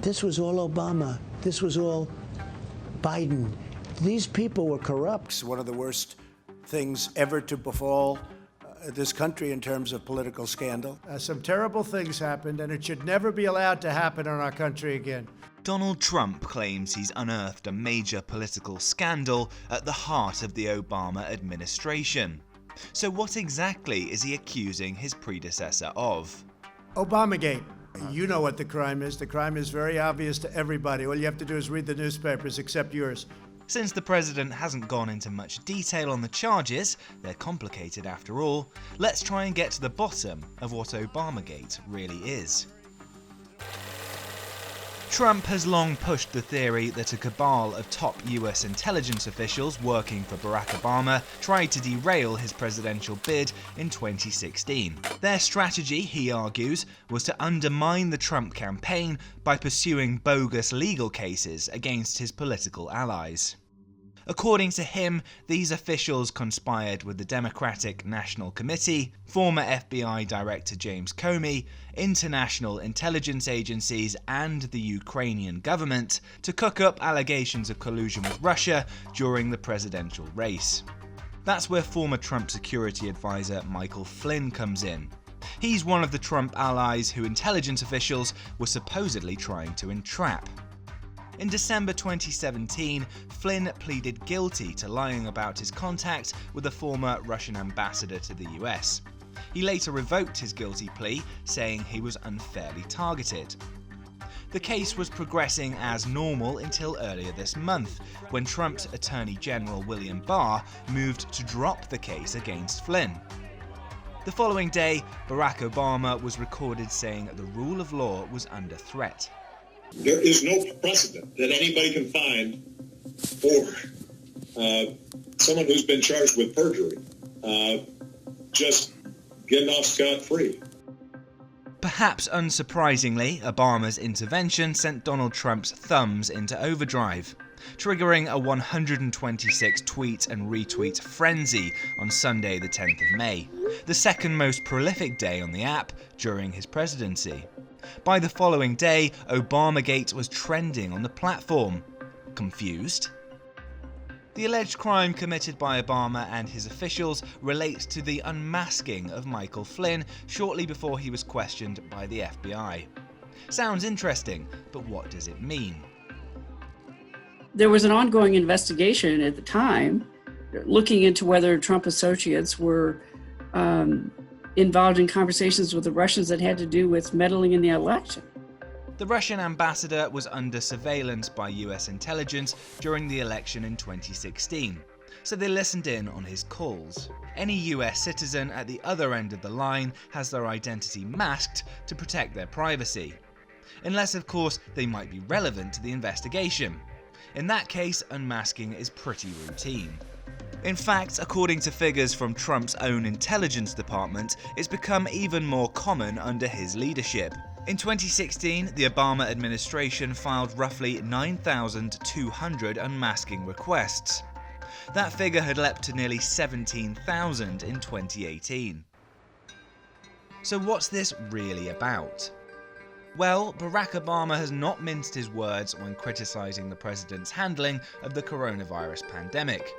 This was all Obama. This was all Biden. These people were corrupt. It's one of the worst things ever to befall this country in terms of political scandal. Some terrible things happened, and it should never be allowed to happen in our country again. Donald Trump claims he's unearthed a major political scandal at the heart of the Obama administration. So what exactly is he accusing his predecessor of? Obamagate. You know what the crime is. The crime is very obvious to everybody. All you have to do is read the newspapers, except yours. Since the president hasn't gone into much detail on the charges, they're complicated after all, let's try and get to the bottom of what Obamagate really is. Trump has long pushed the theory that a cabal of top US intelligence officials working for Barack Obama tried to derail his presidential bid in 2016. Their strategy, he argues, was to undermine the Trump campaign by pursuing bogus legal cases against his political allies. According to him, these officials conspired with the Democratic National Committee, former FBI Director James Comey, international intelligence agencies, and the Ukrainian government to cook up allegations of collusion with Russia during the presidential race. That's where former Trump security advisor Michael Flynn comes in. He's one of the Trump allies who intelligence officials were supposedly trying to entrap. In December 2017, Flynn pleaded guilty to lying about his contact with a former Russian ambassador to the US. He later revoked his guilty plea, saying he was unfairly targeted. The case was progressing as normal until earlier this month, when Trump's Attorney General William Barr moved to drop the case against Flynn. The following day, Barack Obama was recorded saying the rule of law was under threat. There is no precedent that anybody can find for someone who's been charged with perjury just getting off scot-free. Perhaps unsurprisingly, Obama's intervention sent Donald Trump's thumbs into overdrive, triggering a 126 tweet and retweet frenzy on Sunday the 10th of May, the second most prolific day on the app during his presidency. By the following day, Obamagate was trending on the platform. Confused? The alleged crime committed by Obama and his officials relates to the unmasking of Michael Flynn shortly before he was questioned by the FBI. Sounds interesting, but what does it mean? There was an ongoing investigation at the time looking into whether Trump associates were involved in conversations with the Russians that had to do with meddling in the election. The Russian ambassador was under surveillance by US intelligence during the election in 2016, so they listened in on his calls. Any US citizen at the other end of the line has their identity masked to protect their privacy. Unless, of course, they might be relevant to the investigation. In that case, unmasking is pretty routine. In fact, according to figures from Trump's own intelligence department, it's become even more common under his leadership. In 2016, the Obama administration filed roughly 9,200 unmasking requests. That figure had leapt to nearly 17,000 in 2018. So what's this really about? Well, Barack Obama has not minced his words when criticizing the president's handling of the coronavirus pandemic.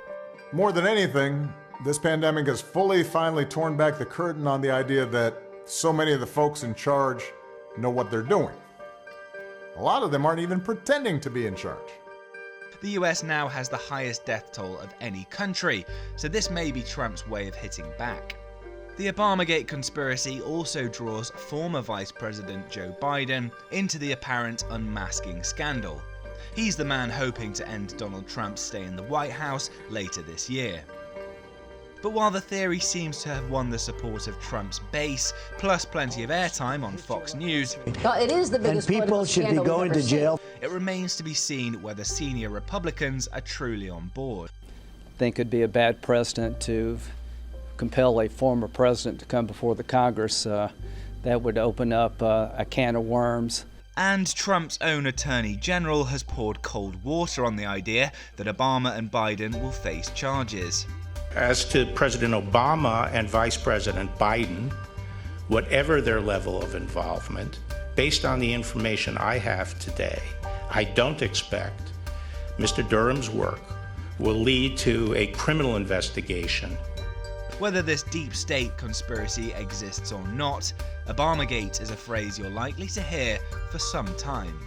More than anything, this pandemic has finally torn back the curtain on the idea that so many of the folks in charge know what they're doing. A lot of them aren't even pretending to be in charge. The US now has the highest death toll of any country, so this may be Trump's way of hitting back. The Obamagate conspiracy also draws former Vice President Joe Biden into the apparent unmasking scandal. He's the man hoping to end Donald Trump's stay in the White House later this year. But while the theory seems to have won the support of Trump's base, plus plenty of airtime on Fox News, it is the biggest and people should be going to jail. It remains to be seen whether senior Republicans are truly on board. I think it'd be a bad precedent to compel a former president to come before the Congress. That would open up a can of worms. And Trump's own Attorney General has poured cold water on the idea that Obama and Biden will face charges. As to President Obama and Vice President Biden, whatever their level of involvement, based on the information I have today, I don't expect Mr. Durham's work will lead to a criminal investigation. Whether this deep state conspiracy exists or not, Obamagate is a phrase you're likely to hear for some time.